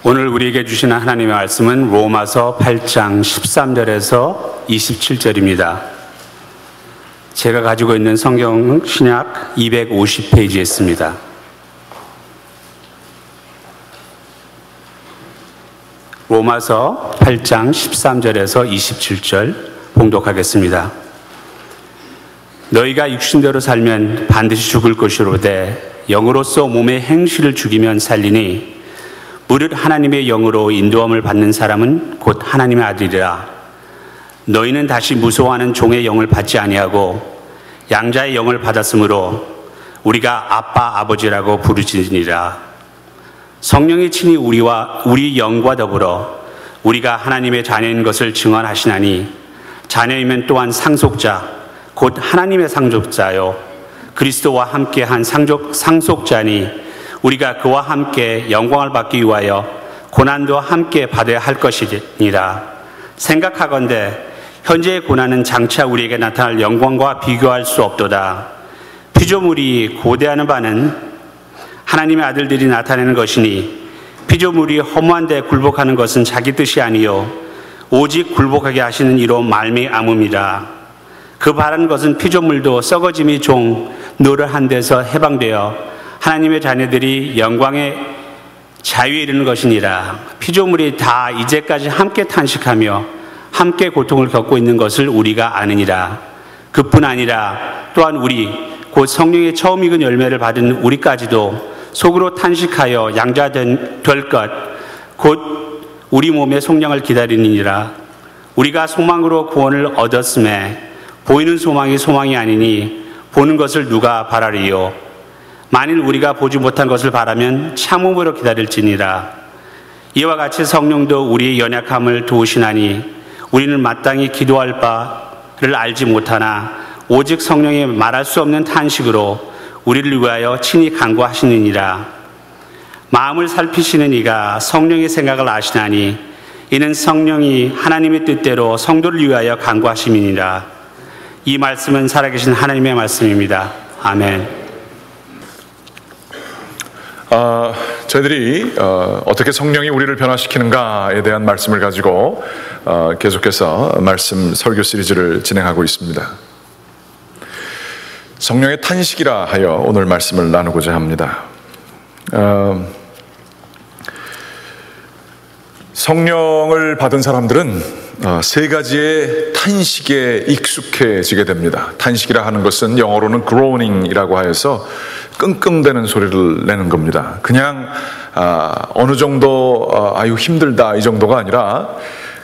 오늘 우리에게 주시는 하나님의 말씀은 로마서 8장 13절에서 27절입니다. 제가 가지고 있는 성경 신약 250페이지에 있습니다. 로마서 8장 13절에서 27절 봉독하겠습니다. 너희가 육신대로 살면 반드시 죽을 것이로되 영으로서 몸의 행실을 죽이면 살리니 무릇 하나님의 영으로 인도함을 받는 사람은 곧 하나님의 아들이라. 너희는 다시 무서워하는 종의 영을 받지 아니하고 양자의 영을 받았으므로 우리가 아빠 아버지라고 부르짖으니라. 성령이 친히 우리 영과 더불어 우리가 하나님의 자녀인 것을 증언하시나니 자녀이면 또한 상속자 곧 하나님의 상속자요 그리스도와 함께한 상속자니 우리가 그와 함께 영광을 받기 위하여 고난도 함께 받아야 할 것이니라. 생각하건대 현재의 고난은 장차 우리에게 나타날 영광과 비교할 수 없도다. 피조물이 고대하는 바는 하나님의 아들들이 나타내는 것이니 피조물이 허무한 데 굴복하는 것은 자기 뜻이 아니요 오직 굴복하게 하시는 이로 말미암음이라. 그 바라는 것은 피조물도 썩어짐이 종 노릇한 데서 해방되어 하나님의 자녀들이 영광의 자유에 이르는 것이니라. 피조물이 다 이제까지 함께 탄식하며 함께 고통을 겪고 있는 것을 우리가 아느니라. 그뿐 아니라 또한 우리 곧 성령의 처음 익은 열매를 받은 우리까지도 속으로 탄식하여 양자 될 것 곧 우리 몸의 속량을 기다리느니라. 우리가 소망으로 구원을 얻었음에 보이는 소망이 소망이 아니니 보는 것을 누가 바라리요. 만일 우리가 보지 못한 것을 바라면 참음으로 기다릴지니라. 이와 같이 성령도 우리의 연약함을 도우시나니 우리는 마땅히 기도할 바를 알지 못하나 오직 성령의 말할 수 없는 탄식으로 우리를 위하여 친히 간구하시느니라. 마음을 살피시는 이가 성령의 생각을 아시나니 이는 성령이 하나님의 뜻대로 성도를 위하여 간구하심이니라. 이 말씀은 살아계신 하나님의 말씀입니다. 아멘. 저희들이 어떻게 성령이 우리를 변화시키는가에 대한 말씀을 가지고 계속해서 말씀 설교 시리즈를 진행하고 있습니다. 성령의 탄식이라 하여 오늘 말씀을 나누고자 합니다. 성령을 받은 사람들은 세 가지의 탄식에 익숙해지게 됩니다. 탄식이라 하는 것은 영어로는 groaning이라고 하여서 끙끙대는 소리를 내는 겁니다. 그냥 어느 정도 아유 힘들다 이 정도가 아니라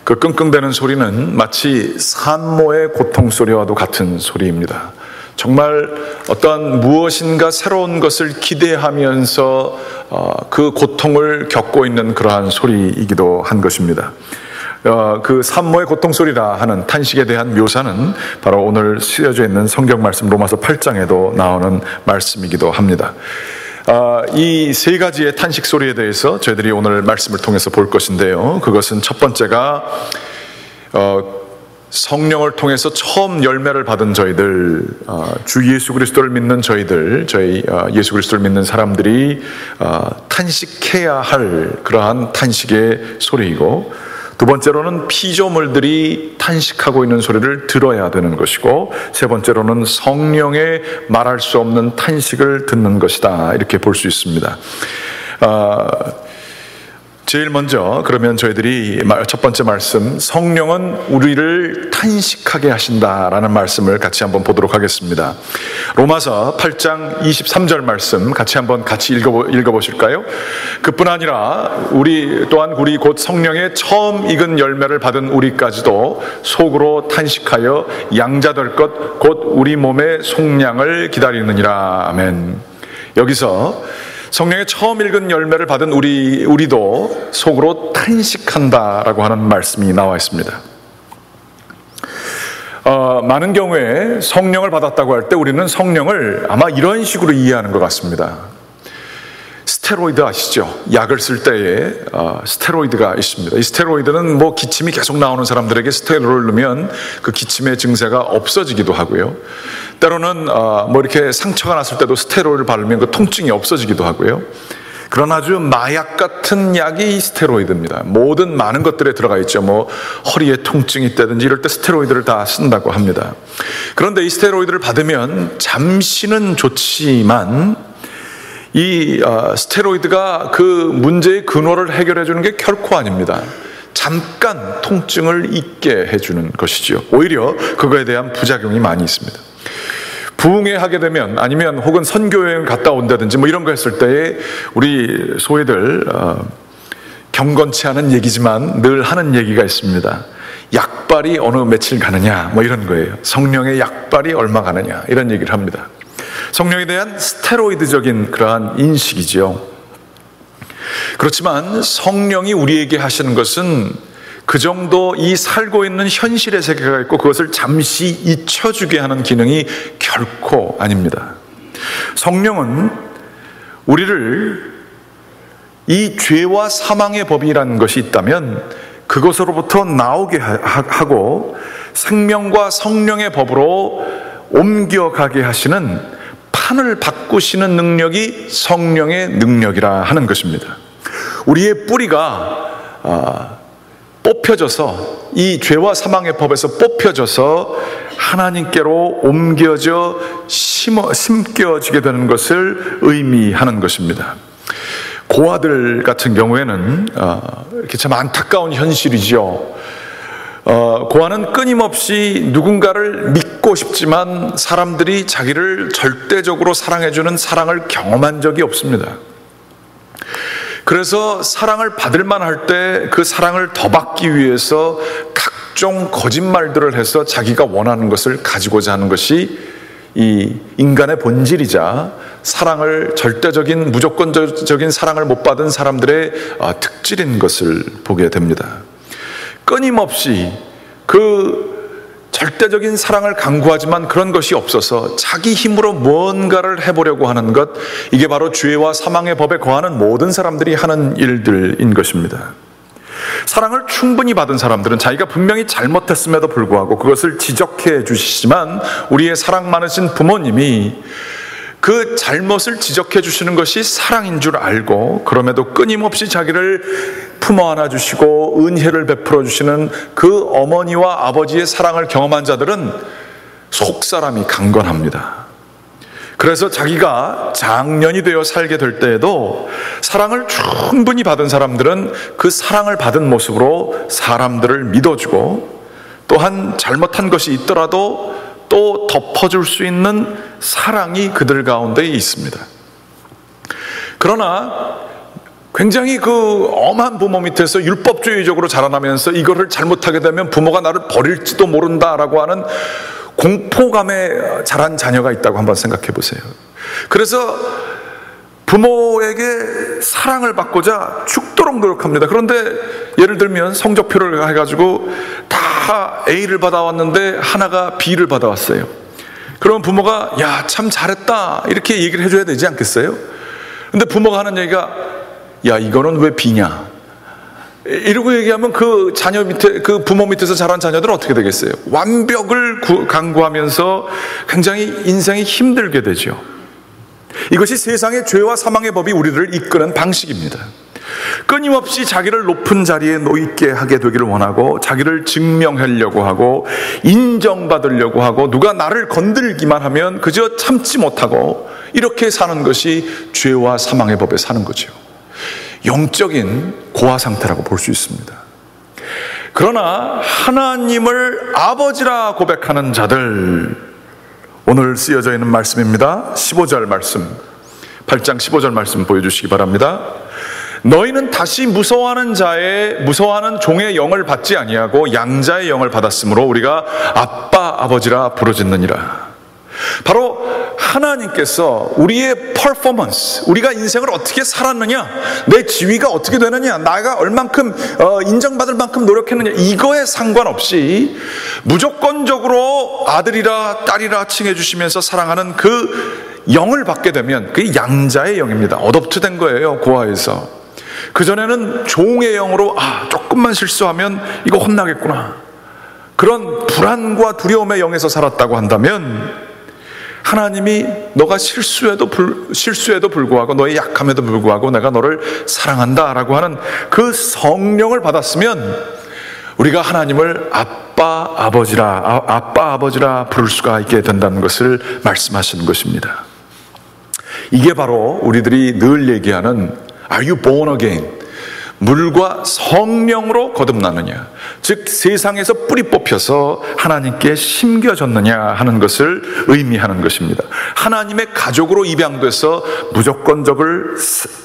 그 끙끙대는 소리는 마치 산모의 고통 소리와도 같은 소리입니다. 정말 어떤 무엇인가 새로운 것을 기대하면서 그 고통을 겪고 있는 그러한 소리이기도 한 것입니다. 그 산모의 고통소리라 하는 탄식에 대한 묘사는 바로 오늘 쓰여져 있는 성경 말씀 로마서 8장에도 나오는 말씀이기도 합니다. 이 세 가지의 탄식 소리에 대해서 저희들이 오늘 말씀을 통해서 볼 것인데요. 그것은 첫 번째가 성령을 통해서 처음 열매를 받은 저희들, 주 예수 그리스도를 믿는 저희들, 저희 예수 그리스도를 믿는 사람들이 탄식해야 할 그러한 탄식의 소리이고, 두 번째로는 피조물들이 탄식하고 있는 소리를 들어야 되는 것이고, 세 번째로는 성령의 말할 수 없는 탄식을 듣는 것이다, 이렇게 볼 수 있습니다. 제일 먼저 그러면 저희들이 첫 번째 말씀, 성령은 우리를 탄식하게 하신다라는 말씀을 같이 한번 보도록 하겠습니다. 로마서 8장 23절 말씀 같이 읽어보실까요? 그뿐 아니라 우리 곧 성령의 처음 익은 열매를 받은 우리까지도 속으로 탄식하여 양자될 것 곧 우리 몸의 속량을 기다리느니라. 아멘. 여기서 성령의 처음 읽은 열매를 받은 우리도 속으로 탄식한다라고 하는 말씀이 나와 있습니다. 많은 경우에 성령을 받았다고 할 때 우리는 성령을 아마 이런 식으로 이해하는 것 같습니다. 스테로이드 아시죠? 약을 쓸 때에 스테로이드가 있습니다. 이 스테로이드는 뭐 기침이 계속 나오는 사람들에게 스테로이드를 넣으면 그 기침의 증세가 없어지기도 하고요. 때로는 뭐 이렇게 상처가 났을 때도 스테로이드를 바르면 그 통증이 없어지기도 하고요. 그런 아주 마약 같은 약이 스테로이드입니다. 모든 많은 것들에 들어가 있죠. 뭐 허리에 통증이 있다든지 이럴 때 스테로이드를 다 쓴다고 합니다. 그런데 이 스테로이드를 받으면 잠시는 좋지만 이 스테로이드가 그 문제의 근원을 해결해 주는 게 결코 아닙니다. 잠깐 통증을 잊게 해주는 것이죠. 오히려 그거에 대한 부작용이 많이 있습니다. 부흥회 하게 되면 아니면 혹은 선교여행 갔다 온다든지 뭐 이런 거 했을 때에 우리 소위들 경건치 않은 얘기지만 늘 하는 얘기가 있습니다. 약발이 어느 며칠 가느냐 뭐 이런 거예요. 성령의 약발이 얼마 가느냐 이런 얘기를 합니다. 성령에 대한 스테로이드적인 그러한 인식이지요. 그렇지만 성령이 우리에게 하시는 것은 그 정도 이 살고 있는 현실의 세계가 있고 그것을 잠시 잊혀주게 하는 기능이 결코 아닙니다. 성령은 우리를 이 죄와 사망의 법이라는 것이 있다면 그것으로부터 나오게 하고 생명과 성령의 법으로 옮겨가게 하시는 판을 바꾸시는 능력이 성령의 능력이라 하는 것입니다. 우리의 뿌리가 뽑혀져서 이 죄와 사망의 법에서 뽑혀져서 하나님께로 옮겨져 심겨지게 되는 것을 의미하는 것입니다. 고아들 같은 경우에는 이렇게 참 안타까운 현실이죠. 고아는 끊임없이 누군가를 믿고 싶지만 사람들이 자기를 절대적으로 사랑해주는 사랑을 경험한 적이 없습니다. 그래서 사랑을 받을 만할 때 그 사랑을 더 받기 위해서 각종 거짓말들을 해서 자기가 원하는 것을 가지고자 하는 것이 이 인간의 본질이자 사랑을 절대적인 무조건적인 사랑을 못 받은 사람들의 특질인 것을 보게 됩니다. 끊임없이 그 절대적인 사랑을 강구하지만 그런 것이 없어서 자기 힘으로 뭔가를 해보려고 하는 것, 이게 바로 죄와 사망의 법에 거하는 모든 사람들이 하는 일들인 것입니다. 사랑을 충분히 받은 사람들은 자기가 분명히 잘못했음에도 불구하고 그것을 지적해 주시지만 우리의 사랑 많으신 부모님이 그 잘못을 지적해 주시는 것이 사랑인 줄 알고 그럼에도 끊임없이 자기를 품어 안아 주시고 은혜를 베풀어 주시는 그 어머니와 아버지의 사랑을 경험한 자들은 속사람이 강건합니다. 그래서 자기가 장년이 되어 살게 될 때에도 사랑을 충분히 받은 사람들은 그 사랑을 받은 모습으로 사람들을 믿어주고 또한 잘못한 것이 있더라도 또 덮어줄 수 있는 사랑이 그들 가운데 있습니다. 그러나 굉장히 그 엄한 부모 밑에서 율법주의적으로 자라나면서 이거를 잘못하게 되면 부모가 나를 버릴지도 모른다라고 하는 공포감에 자란 자녀가 있다고 한번 생각해 보세요. 그래서 부모에게 사랑을 받고자 죽도록 노력합니다. 그런데 예를 들면 성적표를 해가지고 다 A를 받아왔는데 하나가 B를 받아왔어요. 그러면 부모가 야, 참 잘했다 이렇게 얘기를 해줘야 되지 않겠어요? 근데 부모가 하는 얘기가 야, 이거는 왜 B냐 이러고 얘기하면 그 자녀 밑에, 그 부모 밑에서 자란 자녀들은 어떻게 되겠어요? 완벽을 강구하면서 굉장히 인생이 힘들게 되죠. 이것이 세상의 죄와 사망의 법이 우리를 이끄는 방식입니다. 끊임없이 자기를 높은 자리에 놓이게 하게 되기를 원하고 자기를 증명하려고 하고 인정받으려고 하고 누가 나를 건들기만 하면 그저 참지 못하고 이렇게 사는 것이 죄와 사망의 법에 사는 거죠. 영적인 고아 상태라고 볼 수 있습니다. 그러나 하나님을 아버지라 고백하는 자들, 오늘 쓰여져 있는 말씀입니다. 15절 말씀, 8장 15절 말씀 보여주시기 바랍니다. 너희는 다시 무서워하는 종의 영을 받지 아니하고 양자의 영을 받았으므로 우리가 아빠 아버지라 부르짖느니라. 바로 하나님께서 우리의 퍼포먼스, 우리가 인생을 어떻게 살았느냐, 내 지위가 어떻게 되느냐, 나가 얼만큼 인정받을 만큼 노력했느냐, 이거에 상관없이 무조건적으로 아들이라 딸이라 칭해주시면서 사랑하는 그 영을 받게 되면 그게 양자의 영입니다. 어댑트된 거예요. 고아에서. 그전에는 종의 영으로 조금만 실수하면 이거 혼나겠구나, 그런 불안과 두려움의 영에서 살았다고 한다면 하나님이 너가 실수에도 불구하고 너의 약함에도 불구하고 내가 너를 사랑한다라고 하는 그 성령을 받았으면 우리가 하나님을 아빠 아버지라 부를 수가 있게 된다는 것을 말씀하시는 것입니다. 이게 바로 우리들이 늘 얘기하는 Are you born again? 물과 성령으로 거듭나느냐, 즉 세상에서 뿌리 뽑혀서 하나님께 심겨졌느냐 하는 것을 의미하는 것입니다. 하나님의 가족으로 입양돼서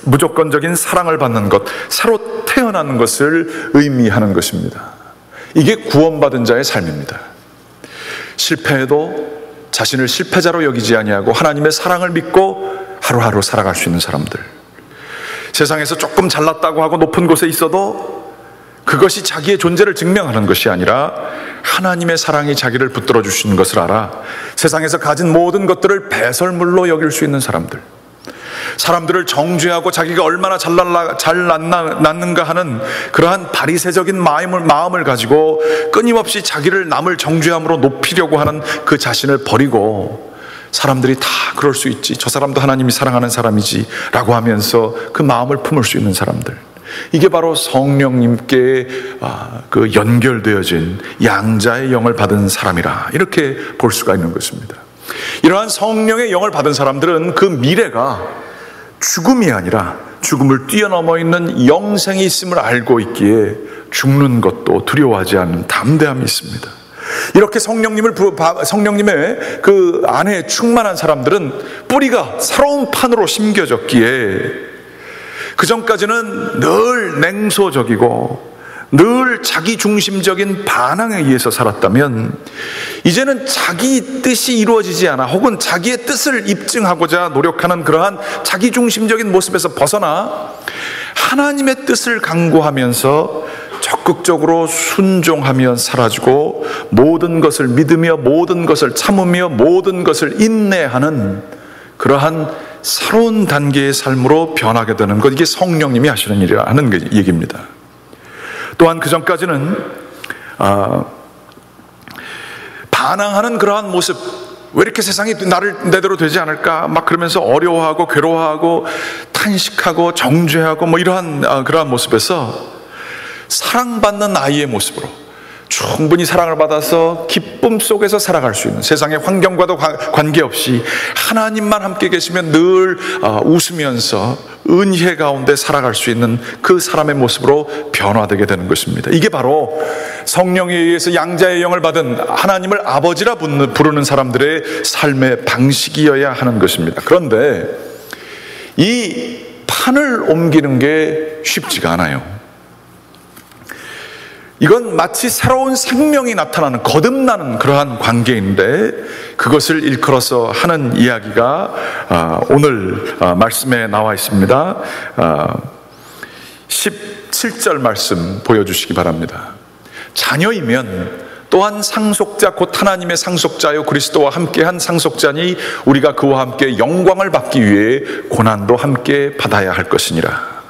무조건적인 사랑을 받는 것, 새로 태어나는 것을 의미하는 것입니다. 이게 구원받은 자의 삶입니다. 실패해도 자신을 실패자로 여기지 아니하고 하나님의 사랑을 믿고 하루하루 살아갈 수 있는 사람들, 세상에서 조금 잘났다고 하고 높은 곳에 있어도 그것이 자기의 존재를 증명하는 것이 아니라 하나님의 사랑이 자기를 붙들어 주시는 것을 알아 세상에서 가진 모든 것들을 배설물로 여길 수 있는 사람들, 사람들을 정죄하고 자기가 얼마나 잘났는가 하는 그러한 바리새적인 마음을 가지고 끊임없이 자기를 남을 정죄함으로 높이려고 하는 그 자신을 버리고 사람들이 다 그럴 수 있지, 저 사람도 하나님이 사랑하는 사람이지 라고 하면서 그 마음을 품을 수 있는 사람들, 이게 바로 성령님께 그 연결되어진 양자의 영을 받은 사람이라 이렇게 볼 수가 있는 것입니다. 이러한 성령의 영을 받은 사람들은 그 미래가 죽음이 아니라 죽음을 뛰어넘어 있는 영생이 있음을 알고 있기에 죽는 것도 두려워하지 않는 담대함이 있습니다. 이렇게 성령님의 그 안에 충만한 사람들은 뿌리가 새로운 판으로 심겨졌기에 그 전까지는 늘 냉소적이고 늘 자기중심적인 반항에 의해서 살았다면 이제는 자기 뜻이 이루어지지 않아 혹은 자기의 뜻을 입증하고자 노력하는 그러한 자기중심적인 모습에서 벗어나 하나님의 뜻을 강구하면서 적극적으로 순종하며 살아주고 모든 것을 믿으며 모든 것을 참으며 모든 것을 인내하는 그러한 새로운 단계의 삶으로 변하게 되는 것, 이게 성령님이 하시는 일이라는 얘기입니다. 또한 그 전까지는 반항하는 그러한 모습, 왜 이렇게 세상이 내대로 되지 않을까 막 그러면서 어려워하고 괴로워하고 탄식하고 정죄하고 뭐 이러한 그러한 모습에서 사랑받는 아이의 모습으로 충분히 사랑을 받아서 기쁨 속에서 살아갈 수 있는, 세상의 환경과도 관계없이 하나님만 함께 계시면 늘 웃으면서 은혜 가운데 살아갈 수 있는 그 사람의 모습으로 변화되게 되는 것입니다. 이게 바로 성령에 의해서 양자의 영을 받은 하나님을 아버지라 부르는 사람들의 삶의 방식이어야 하는 것입니다. 그런데 이 판을 옮기는 게 쉽지가 않아요. 이건 마치 새로운 생명이 나타나는, 거듭나는 그러한 관계인데 그것을 일컬어서 하는 이야기가 오늘 말씀에 나와 있습니다. 17절 말씀 보여주시기 바랍니다. 자녀이면 또한 상속자 곧 하나님의 상속자요 그리스도와 함께한 상속자니 우리가 그와 함께 영광을 받기 위해 고난도 함께 받아야 할 것이니라.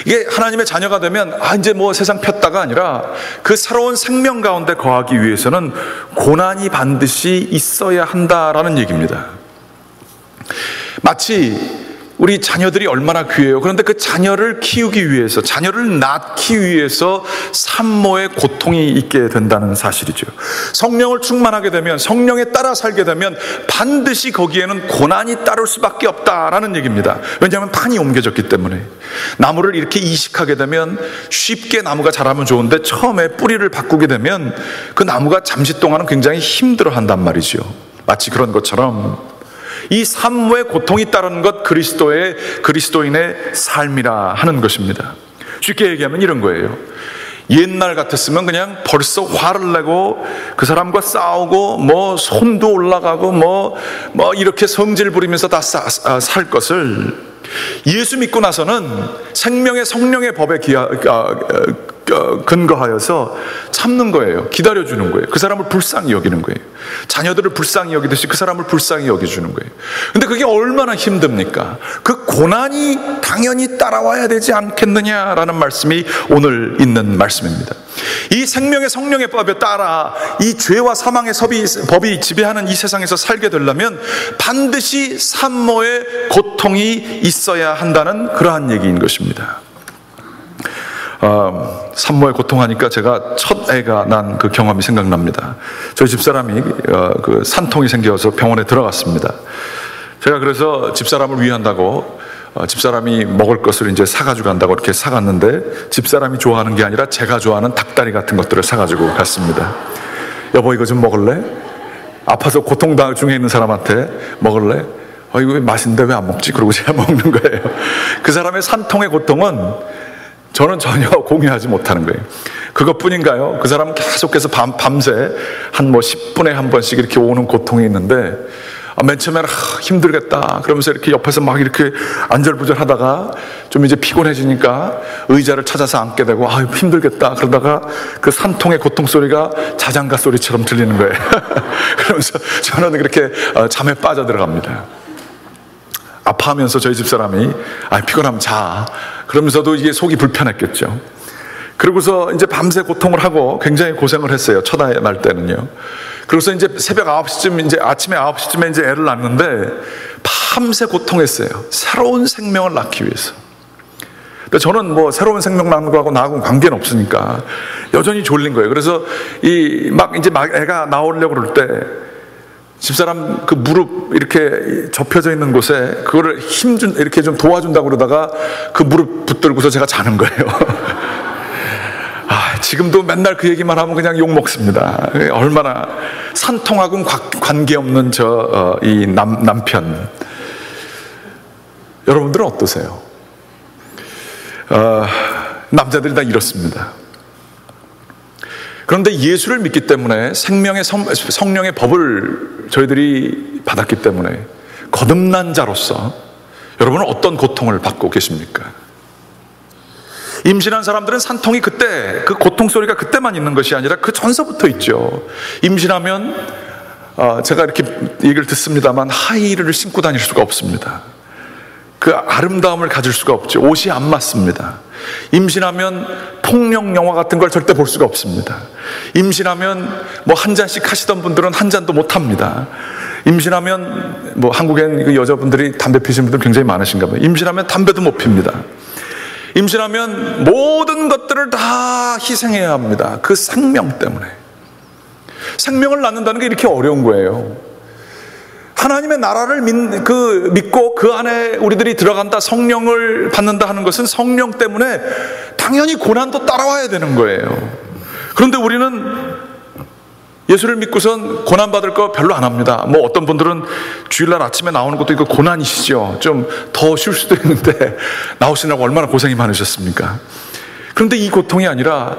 이게 하나님의 자녀가 되면 이제 뭐 세상 폈다가 아니라 그 새로운 생명 가운데 거하기 위해서는 고난이 반드시 있어야 한다라는 얘기입니다. 마치 우리 자녀들이 얼마나 귀해요. 그런데 그 자녀를 키우기 위해서, 자녀를 낳기 위해서 산모의 고통이 있게 된다는 사실이죠. 성령을 충만하게 되면, 성령에 따라 살게 되면 반드시 거기에는 고난이 따를 수밖에 없다라는 얘기입니다. 왜냐하면 판이 옮겨졌기 때문에. 나무를 이렇게 이식하게 되면 쉽게 나무가 자라면 좋은데 처음에 뿌리를 바꾸게 되면 그 나무가 잠시 동안은 굉장히 힘들어한단 말이죠. 마치 그런 것처럼 이 산모의 고통이 따르는 것, 그리스도인의 삶이라 하는 것입니다. 쉽게 얘기하면 이런 거예요. 옛날 같았으면 그냥 벌써 화를 내고 그 사람과 싸우고 뭐 손도 올라가고 뭐 이렇게 성질 부리면서 다 살 것을 예수 믿고 나서는 생명의 성령의 법에 근거하여서 참는 거예요. 기다려주는 거예요. 그 사람을 불쌍히 여기는 거예요. 자녀들을 불쌍히 여기듯이 그 사람을 불쌍히 여겨주는 거예요. 근데 그게 얼마나 힘듭니까? 그 고난이 당연히 따라와야 되지 않겠느냐라는 말씀이 오늘 있는 말씀입니다. 이 생명의 성령의 법에 따라 이 죄와 사망의 법이 지배하는 이 세상에서 살게 되려면 반드시 산모의 고통이 있어야 한다는 그러한 얘기인 것입니다. 산모에 고통하니까 제가 첫 애가 난 그 경험이 생각납니다. 저희 집사람이 그 산통이 생겨서 병원에 들어갔습니다. 제가 그래서 집사람을 위한다고 집사람이 먹을 것을 이제 사가지고 간다고 이렇게 사갔는데 집사람이 좋아하는 게 아니라 제가 좋아하는 닭다리 같은 것들을 사가지고 갔습니다. 여보 이거 좀 먹을래? 아파서 고통 중에 있는 사람한테 먹을래? 이거 맛있는데 왜 안 먹지? 그러고 제가 먹는 거예요. 그 사람의 산통의 고통은 저는 전혀 공유하지 못하는 거예요. 그것뿐인가요? 그 사람은 계속해서 밤새 한 10분에 한 번씩 이렇게 오는 고통이 있는데 맨 처음에는 힘들겠다 그러면서 이렇게 옆에서 막 이렇게 안절부절 하다가 좀 이제 피곤해지니까 의자를 찾아서 앉게 되고 힘들겠다 그러다가 그 산통의 고통 소리가 자장가 소리처럼 들리는 거예요. 그러면서 저는 그렇게 잠에 빠져들어갑니다. 아파하면서 저희 집사람이 피곤하면 자 그러면서도 이게 속이 불편했겠죠. 그러고서 이제 밤새 고통을 하고 굉장히 고생을 했어요. 첫 아이 날 때는요. 그래서 이제 새벽 9시쯤 이제 아침에 9시쯤에 이제 애를 낳는데 밤새 고통했어요. 새로운 생명을 낳기 위해서. 근데 저는 뭐 새로운 생명 낳는 거하고 나하고는 관계는 없으니까 여전히 졸린 거예요. 그래서 막 애가 나오려고 그럴 때 집사람 그 무릎 이렇게 접혀져 있는 곳에 그거를 이렇게 좀 도와준다고 그러다가 그 무릎 붙들고서 제가 자는 거예요. 지금도 맨날 그 얘기만 하면 그냥 욕 먹습니다. 얼마나 산통하고는 관계없는 이 남편. 여러분들은 어떠세요? 남자들이 다 이렇습니다. 그런데 예수를 믿기 때문에 생명의 성령의 법을 저희들이 받았기 때문에 거듭난 자로서 여러분은 어떤 고통을 받고 계십니까? 임신한 사람들은 산통이 그때 그 고통 소리가 그때만 있는 것이 아니라 그 전서부터 있죠. 임신하면 제가 이렇게 얘기를 듣습니다만 하이힐을 신고 다닐 수가 없습니다. 그 아름다움을 가질 수가 없죠. 옷이 안 맞습니다. 임신하면 폭력 영화 같은 걸 절대 볼 수가 없습니다. 임신하면 뭐 한 잔씩 하시던 분들은 한 잔도 못 합니다. 임신하면 뭐 한국엔 그 여자분들이 담배 피시는 분들 굉장히 많으신가 봐요. 임신하면 담배도 못 핍니다. 임신하면 모든 것들을 다 희생해야 합니다. 그 생명 때문에. 생명을 낳는다는 게 이렇게 어려운 거예요. 하나님의 나라를 믿고 그 안에 우리들이 들어간다, 성령을 받는다 하는 것은 성령 때문에 당연히 고난도 따라와야 되는 거예요. 그런데 우리는 예수를 믿고선 고난받을 거 별로 안 합니다. 뭐 어떤 분들은 주일날 아침에 나오는 것도 이거 고난이시죠. 좀 더 쉴 수도 있는데 나오시느라고 얼마나 고생이 많으셨습니까? 그런데 이 고통이 아니라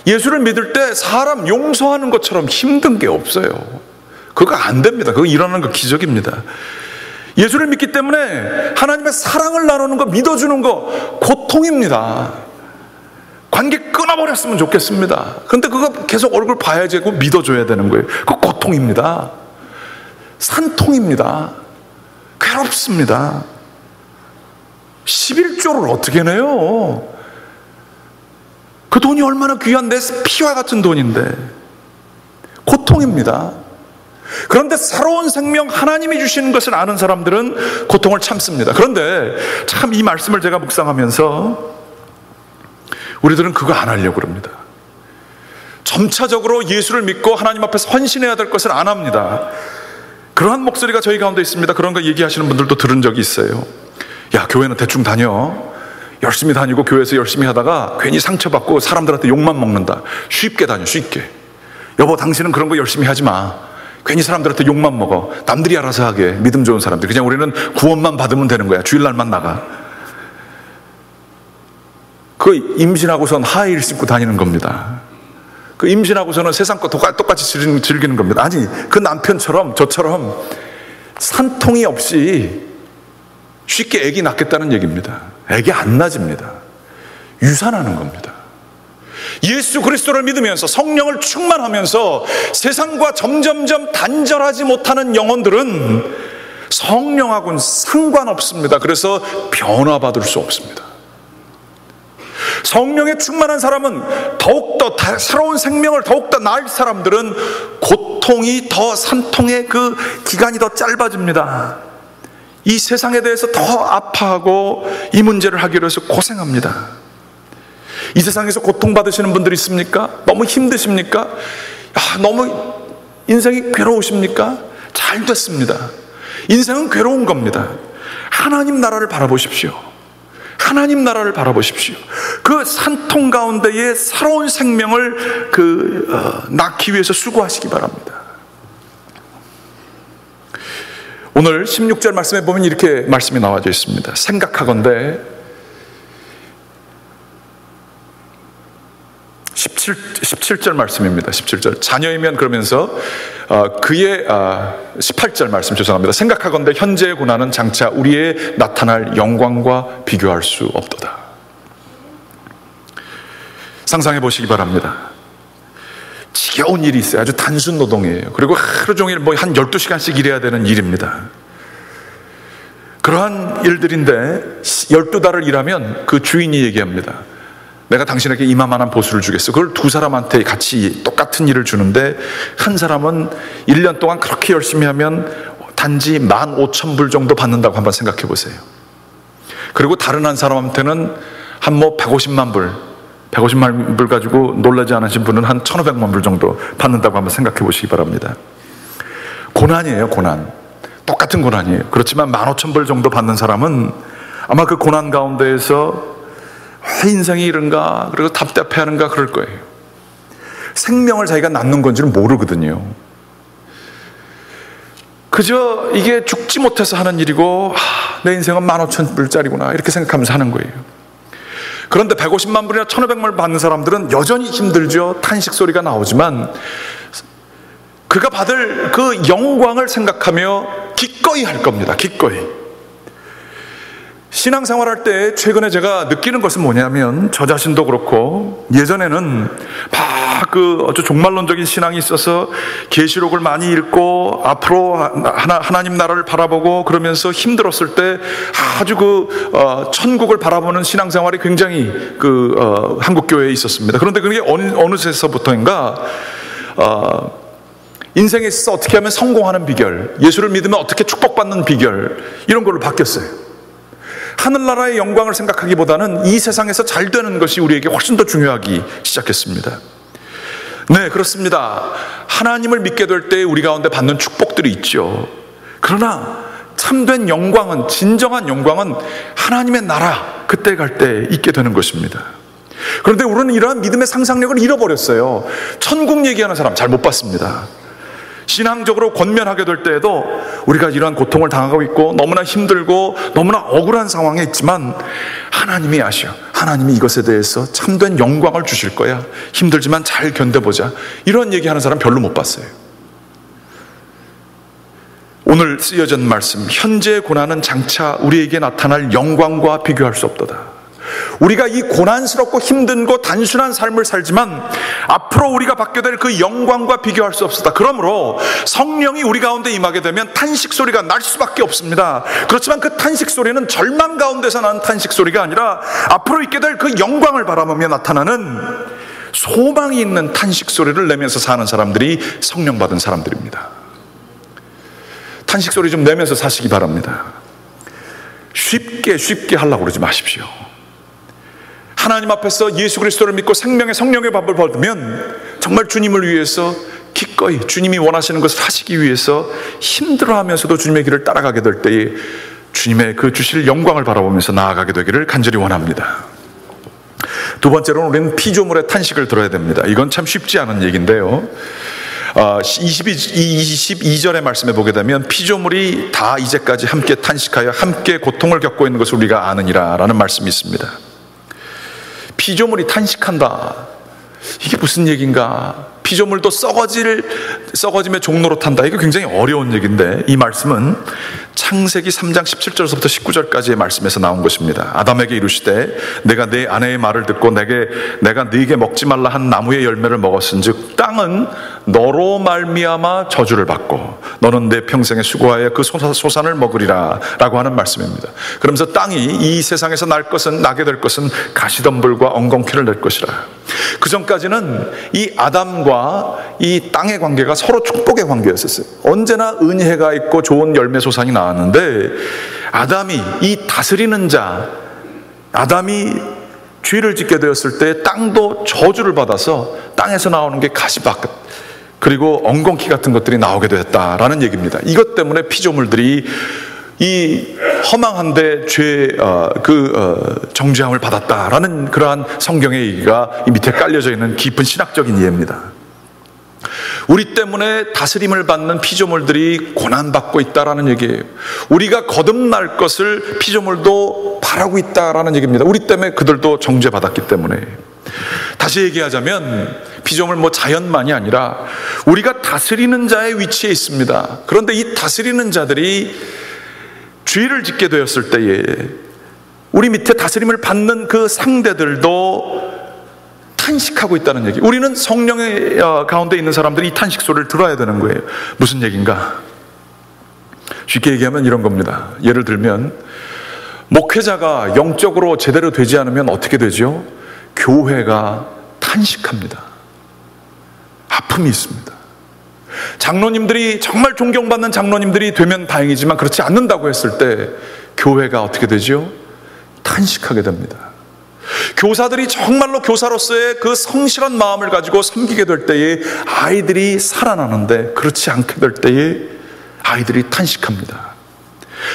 예수를 믿을 때 사람 용서하는 것처럼 힘든 게 없어요. 그거 안 됩니다. 그거 일어나는 거 기적입니다. 예수를 믿기 때문에 하나님의 사랑을 나누는 거, 믿어주는 거 고통입니다. 관계 끊어버렸으면 좋겠습니다. 그런데 그거 계속 얼굴 봐야지 고 믿어줘야 되는 거예요. 그거 고통입니다. 산통입니다. 괴롭습니다. 11조를 어떻게 내요? 그 돈이 얼마나 귀한 내 피와 같은 돈인데 고통입니다. 그런데 새로운 생명 하나님이 주시는 것을 아는 사람들은 고통을 참습니다. 그런데 참 이 말씀을 제가 묵상하면서 우리들은 그거 안 하려고 그럽니다. 점차적으로 예수를 믿고 하나님 앞에서 헌신해야 될 것을 안 합니다. 그러한 목소리가 저희 가운데 있습니다. 그런 거 얘기하시는 분들도 들은 적이 있어요. 야, 교회는 대충 다녀. 열심히 다니고 교회에서 열심히 하다가 괜히 상처받고 사람들한테 욕만 먹는다. 쉽게 다녀, 쉽게. 여보, 당신은 그런 거 열심히 하지 마. 괜히 사람들한테 욕만 먹어. 남들이 알아서 하게. 믿음 좋은 사람들. 그냥 우리는 구원만 받으면 되는 거야. 주일날만 나가. 그 임신하고선 하이힐 신고 다니는 겁니다. 그 임신하고서는 세상 거 똑같이 즐기는 겁니다. 아니, 그 남편처럼 저처럼 산통이 없이 쉽게 아기 낳겠다는 얘기입니다. 아기 안 낳습니다. 유산하는 겁니다. 예수 그리스도를 믿으면서 성령을 충만하면서 세상과 점점점 단절하지 못하는 영혼들은 성령하고는 상관없습니다. 그래서 변화받을 수 없습니다. 성령에 충만한 사람은 더욱더 새로운 생명을 더욱더 낳을 사람들은 고통이 더 산통의 그 기간이 더 짧아집니다. 이 세상에 대해서 더 아파하고 이 문제를 하기로 해서 고생합니다. 이 세상에서 고통받으시는 분들이 있습니까? 너무 힘드십니까? 너무 인생이 괴로우십니까? 잘 됐습니다. 인생은 괴로운 겁니다. 하나님 나라를 바라보십시오. 하나님 나라를 바라보십시오. 그 산통 가운데에 새로운 생명을 낳기 위해서 수고하시기 바랍니다. 오늘 16절 말씀에 보면 이렇게 말씀이 나와져 있습니다. 생각하건대 17절 말씀입니다. 17절. 자녀이면 그러면서 그의 18절 말씀 죄송합니다. 생각하건대 현재의 고난은 장차 우리의 나타날 영광과 비교할 수 없도다. 상상해 보시기 바랍니다. 지겨운 일이 있어요. 아주 단순 노동이에요. 그리고 하루 종일 한 12시간씩 일해야 되는 일입니다. 그러한 일들인데 12달을 일하면 그 주인이 얘기합니다. 내가 당신에게 이만한 보수를 주겠어. 그걸 두 사람한테 같이 똑같은 일을 주는데 한 사람은 1년 동안 그렇게 열심히 하면 단지 15,000불 정도 받는다고 한번 생각해 보세요. 그리고 다른 한 사람한테는 한 150만 불 가지고 놀라지 않으신 분은 한 1,500만 불 정도 받는다고 한번 생각해 보시기 바랍니다. 고난이에요, 고난. 똑같은 고난이에요. 그렇지만 15,000불 정도 받는 사람은 아마 그 고난 가운데에서 왜 인생이 이런가, 그리고 답답해하는가 그럴 거예요. 생명을 자기가 낳는 건지는 모르거든요. 그저 이게 죽지 못해서 하는 일이고 내 인생은 15,000불짜리구나 이렇게 생각하면서 하는 거예요. 그런데 150만 불이나 1,500만 불 받는 사람들은 여전히 힘들죠. 탄식 소리가 나오지만 그가 받을 그 영광을 생각하며 기꺼이 할 겁니다. 기꺼이. 신앙생활할 때 최근에 제가 느끼는 것은 뭐냐면 저 자신도 그렇고 예전에는 아주 종말론적인 신앙이 있어서 계시록을 많이 읽고 앞으로 하나님 나라를 바라보고 그러면서 힘들었을 때 아주 천국을 바라보는 신앙생활이 굉장히 한국 교회에 있었습니다. 그런데 그게 어느새서부터인가 인생에 있어서 어떻게 하면 성공하는 비결, 예수를 믿으면 어떻게 축복받는 비결 이런 걸로 바뀌었어요. 하늘나라의 영광을 생각하기보다는 이 세상에서 잘 되는 것이 우리에게 훨씬 더 중요하기 시작했습니다. 네, 그렇습니다. 하나님을 믿게 될 때 우리 가운데 받는 축복들이 있죠. 그러나 참된 영광은, 진정한 영광은 하나님의 나라 그때 갈 때 있게 되는 것입니다. 그런데 우리는 이러한 믿음의 상상력을 잃어버렸어요. 천국 얘기하는 사람 잘 못 봤습니다. 신앙적으로 권면하게 될 때에도 우리가 이러한 고통을 당하고 있고 너무나 힘들고 너무나 억울한 상황에 있지만 하나님이 아셔. 하나님이 이것에 대해서 참된 영광을 주실 거야. 힘들지만 잘 견뎌보자. 이런 얘기하는 사람 별로 못 봤어요. 오늘 쓰여진 말씀, 현재의 고난은 장차 우리에게 나타날 영광과 비교할 수 없도다. 우리가 이 고난스럽고 힘든고 단순한 삶을 살지만 앞으로 우리가 받게 될 그 영광과 비교할 수 없다. 그러므로 성령이 우리 가운데 임하게 되면 탄식 소리가 날 수밖에 없습니다. 그렇지만 그 탄식 소리는 절망 가운데서 나는 탄식 소리가 아니라 앞으로 있게 될 그 영광을 바라보며 나타나는 소망이 있는 탄식 소리를 내면서 사는 사람들이 성령 받은 사람들입니다. 탄식 소리 좀 내면서 사시기 바랍니다. 쉽게 하려고 그러지 마십시오. 하나님 앞에서 예수 그리스도를 믿고 생명의 성령의 밥을 받으면 정말 주님을 위해서 기꺼이 주님이 원하시는 것을 하시기 위해서 힘들어하면서도 주님의 길을 따라가게 될 때에 주님의 그 주실 영광을 바라보면서 나아가게 되기를 간절히 원합니다. 두 번째로는 우리는 피조물의 탄식을 들어야 됩니다. 이건 참 쉽지 않은 얘기인데요. 22절의 말씀에 보게 되면 피조물이 다 이제까지 함께 탄식하여 함께 고통을 겪고 있는 것을 우리가 아느니라 라는 말씀이 있습니다. 피조물이 탄식한다. 이게 무슨 얘기인가? 피조물도 썩어질 썩어짐의 종로로 탄다. 이게 굉장히 어려운 얘기인데 이 말씀은 창세기 3장 17절부터 19절까지의 말씀에서 나온 것입니다. 아담에게 이르시되 내가 내 아내의 말을 듣고 내가 네게 먹지 말라 한 나무의 열매를 먹었은즉 땅은 너로 말미암아 저주를 받고 너는 내 평생에 수고하여 그 소산을 먹으리라 라고 하는 말씀입니다. 그러면서 땅이 이 세상에서 나게 될 것은 가시덤불과 엉겅퀴를 낼 것이라. 그 전까지는 이 아담과 이 땅의 관계가 서로 축복의 관계였었어요. 언제나 은혜가 있고 좋은 열매 소산이 나왔는데 아담이 이 다스리는 자, 아담이 죄를 짓게 되었을 때 땅도 저주를 받아서 땅에서 나오는 게 가시밭 그리고 엉겅퀴 같은 것들이 나오게 되었다라는 얘기입니다. 이것 때문에 피조물들이 이 허망한데 정죄함을 받았다라는 그러한 성경의 얘기가 이 밑에 깔려져 있는 깊은 신학적인 이해입니다. 우리 때문에 다스림을 받는 피조물들이 고난받고 있다라는 얘기예요. 우리가 거듭날 것을 피조물도 바라고 있다라는 얘기입니다. 우리 때문에 그들도 정죄받았기 때문에. 다시 얘기하자면 피조물 자연만이 아니라 우리가 다스리는 자의 위치에 있습니다. 그런데 이 다스리는 자들이 죄를 짓게 되었을 때에 우리 밑에 다스림을 받는 그 상대들도 탄식하고 있다는 얘기. 우리는 성령의 가운데 있는 사람들이 이 탄식 소리를 들어야 되는 거예요. 무슨 얘기인가? 쉽게 얘기하면 이런 겁니다. 예를 들면 목회자가 영적으로 제대로 되지 않으면 어떻게 되죠? 교회가 탄식합니다. 아픔이 있습니다. 장로님들이 정말 존경받는 장로님들이 되면 다행이지만 그렇지 않는다고 했을 때 교회가 어떻게 되죠? 탄식하게 됩니다. 교사들이 정말로 교사로서의 그 성실한 마음을 가지고 섬기게 될 때에 아이들이 살아나는데 그렇지 않게 될 때에 아이들이 탄식합니다.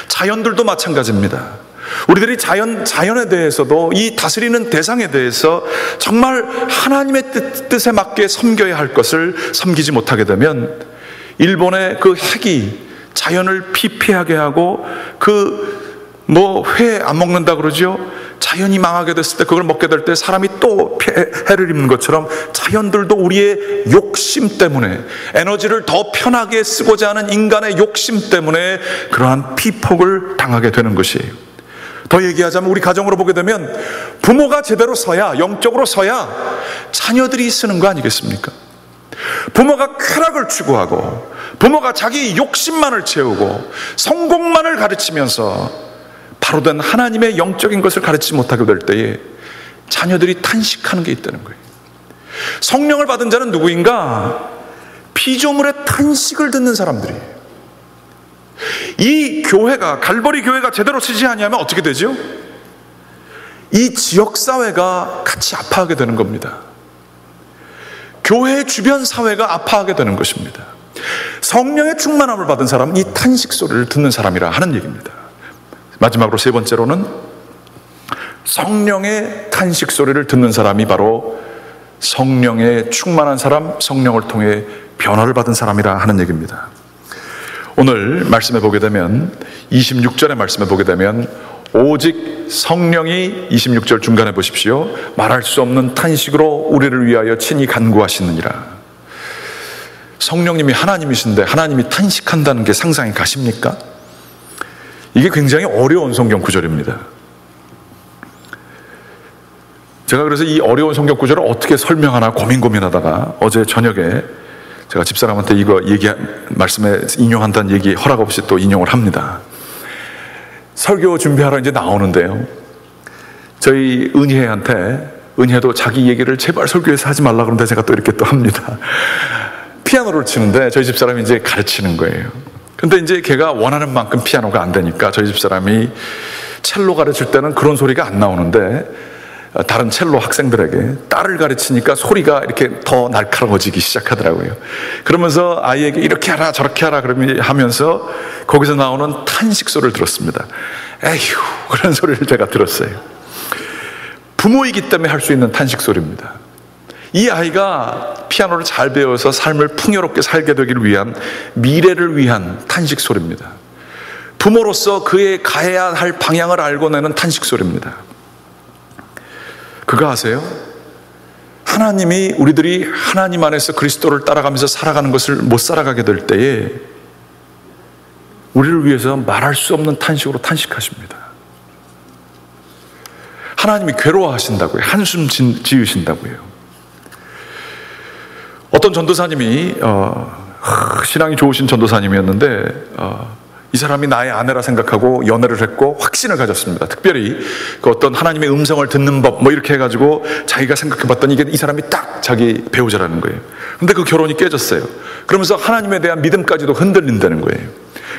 자연들도 마찬가지입니다. 우리들이 자연에 대해서도 이 다스리는 대상에 대해서 정말 하나님의 뜻에 맞게 섬겨야 할 것을 섬기지 못하게 되면 일본의 그 핵이 자연을 피폐하게 하고 회 안 먹는다 그러죠. 자연이 망하게 됐을 때 그걸 먹게 될 때 사람이 또 해를 입는 것처럼 자연들도 우리의 욕심 때문에 에너지를 더 편하게 쓰고자 하는 인간의 욕심 때문에 그러한 피폭을 당하게 되는 것이에요. 더 얘기하자면 우리 가정으로 보게 되면 부모가 제대로 서야, 영적으로 서야 자녀들이 쓰는 거 아니겠습니까? 부모가 쾌락을 추구하고 부모가 자기 욕심만을 채우고 성공만을 가르치면서 바로된 하나님의 영적인 것을 가르치지 못하게 될 때에 자녀들이 탄식하는 게 있다는 거예요. 성령을 받은 자는 누구인가? 피조물의 탄식을 듣는 사람들이에요. 이 교회가, 갈보리 교회가 제대로 쓰지 아니하면 어떻게 되죠? 이 지역사회가 같이 아파하게 되는 겁니다. 교회 주변 사회가 아파하게 되는 것입니다. 성령의 충만함을 받은 사람은 이 탄식 소리를 듣는 사람이라 하는 얘기입니다. 마지막으로 세 번째로는 성령의 탄식 소리를 듣는 사람이 바로 성령에 충만한 사람, 성령을 통해 변화를 받은 사람이라 하는 얘기입니다. 오늘 말씀해 보게 되면 26절의 말씀해 보게 되면 오직 성령이 26절 중간에 보십시오. 말할 수 없는 탄식으로 우리를 위하여 친히 간구하시느니라. 성령님이 하나님이신데 하나님이 탄식한다는 게 상상이 가십니까? 이게 굉장히 어려운 성경 구절입니다. 제가 그래서 이 어려운 성경 구절을 어떻게 설명하나 고민하다가 어제 저녁에 제가 집사람한테 이거 말씀에 인용한다는 얘기 허락 없이 또 인용을 합니다. 설교 준비하러 이제 나오는데요. 저희 은혜도 자기 얘기를 제발 설교에서 하지 말라 그러는데 제가 또 이렇게 또 합니다. 피아노를 치는데 저희 집사람이 이제 가르치는 거예요. 근데 이제 걔가 원하는 만큼 피아노가 안 되니까 저희 집사람이 첼로 가르칠 때는 그런 소리가 안 나오는데 다른 첼로 학생들에게 딸을 가르치니까 소리가 이렇게 더 날카로워지기 시작하더라고요. 그러면서 아이에게 이렇게 하라 저렇게 하라 하면서 거기서 나오는 탄식 소리를 들었습니다. 에휴, 그런 소리를 제가 들었어요. 부모이기 때문에 할 수 있는 탄식 소리입니다. 이 아이가 피아노를 잘 배워서 삶을 풍요롭게 살게 되기를 위한, 미래를 위한 탄식 소리입니다. 부모로서 그의 가야 할 방향을 알고 내는 탄식 소리입니다. 그거 아세요? 하나님이 우리들이 하나님 안에서 그리스도를 따라가면서 살아가는 것을 못 살아가게 될 때에 우리를 위해서 말할 수 없는 탄식으로 탄식하십니다. 하나님이 괴로워하신다고요. 한숨 지으신다고요. 어떤 전도사님이 신앙이 좋으신 전도사님이었는데 이 사람이 나의 아내라 생각하고 연애를 했고 확신을 가졌습니다. 특별히 그 어떤 하나님의 음성을 듣는 법 뭐 이렇게 해가지고 자기가 생각해봤더니 이게 이 사람이 딱 자기 배우자라는 거예요. 근데 그 결혼이 깨졌어요. 그러면서 하나님에 대한 믿음까지도 흔들린다는 거예요.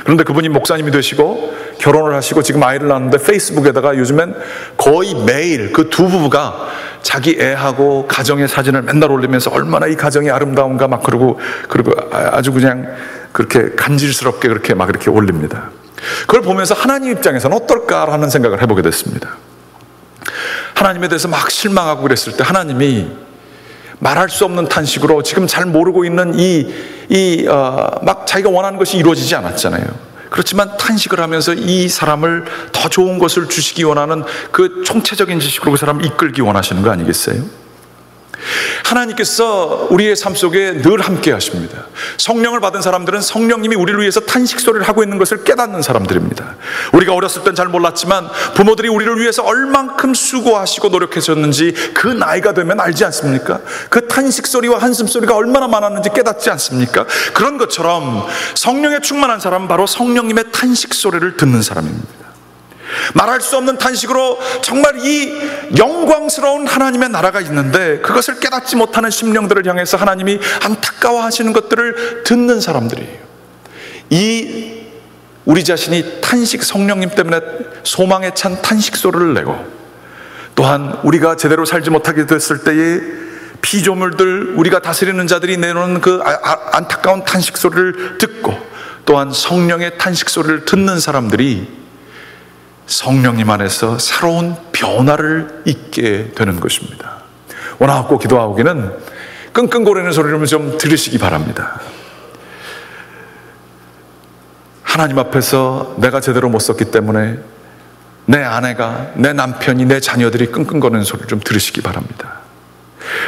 그런데 그분이 목사님이 되시고 결혼을 하시고 지금 아이를 낳았는데 페이스북에다가 요즘엔 거의 매일 그 두 부부가 자기 애하고 가정의 사진을 맨날 올리면서 얼마나 이 가정이 아름다운가 막 그러고 아주 그냥 그렇게 간질스럽게 그렇게 막 이렇게 올립니다. 그걸 보면서 하나님 입장에서는 어떨까라는 생각을 해보게 됐습니다. 하나님에 대해서 막 실망하고 그랬을 때 하나님이 말할 수 없는 탄식으로 지금 잘 모르고 있는 막 자기가 원하는 것이 이루어지지 않았잖아요. 그렇지만 탄식을 하면서 이 사람을 더 좋은 것을 주시기 원하는 그 총체적인 지식으로 그 사람을 이끌기 원하시는 거 아니겠어요? 하나님께서 우리의 삶 속에 늘 함께 하십니다. 성령을 받은 사람들은 성령님이 우리를 위해서 탄식 소리를 하고 있는 것을 깨닫는 사람들입니다. 우리가 어렸을 땐 잘 몰랐지만 부모들이 우리를 위해서 얼만큼 수고하시고 노력하셨는지 그 나이가 되면 알지 않습니까? 그 탄식 소리와 한숨 소리가 얼마나 많았는지 깨닫지 않습니까? 그런 것처럼 성령에 충만한 사람은 바로 성령님의 탄식 소리를 듣는 사람입니다. 말할 수 없는 탄식으로 정말 이 영광스러운 하나님의 나라가 있는데 그것을 깨닫지 못하는 심령들을 향해서 하나님이 안타까워하시는 것들을 듣는 사람들이에요. 우리 자신이 탄식, 성령님 때문에 소망에 찬 탄식 소리를 내고, 또한 우리가 제대로 살지 못하게 됐을 때에 피조물들, 우리가 다스리는 자들이 내놓는 그 안타까운 탄식 소리를 듣고, 또한 성령의 탄식 소리를 듣는 사람들이 성령님 안에서 새로운 변화를 잊게 되는 것입니다. 원하고 기도하기는 끙끙거리는 소리를 좀 들으시기 바랍니다. 하나님 앞에서 내가 제대로 못 썼기 때문에 내 아내가, 내 남편이, 내 자녀들이 끙끙거리는 소리를 좀 들으시기 바랍니다.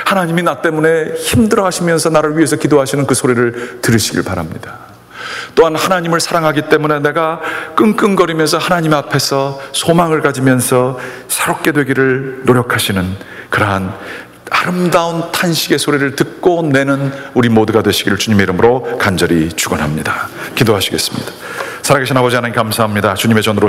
하나님이 나 때문에 힘들어 하시면서 나를 위해서 기도하시는 그 소리를 들으시길 바랍니다. 또한 하나님을 사랑하기 때문에 내가 끙끙거리면서 하나님 앞에서 소망을 가지면서 새롭게 되기를 노력하시는 그러한 아름다운 탄식의 소리를 듣고 내는 우리 모두가 되시기를 주님의 이름으로 간절히 축원합니다. 기도하시겠습니다. 살아계신 아버지 하나님 감사합니다. 주님의 전으로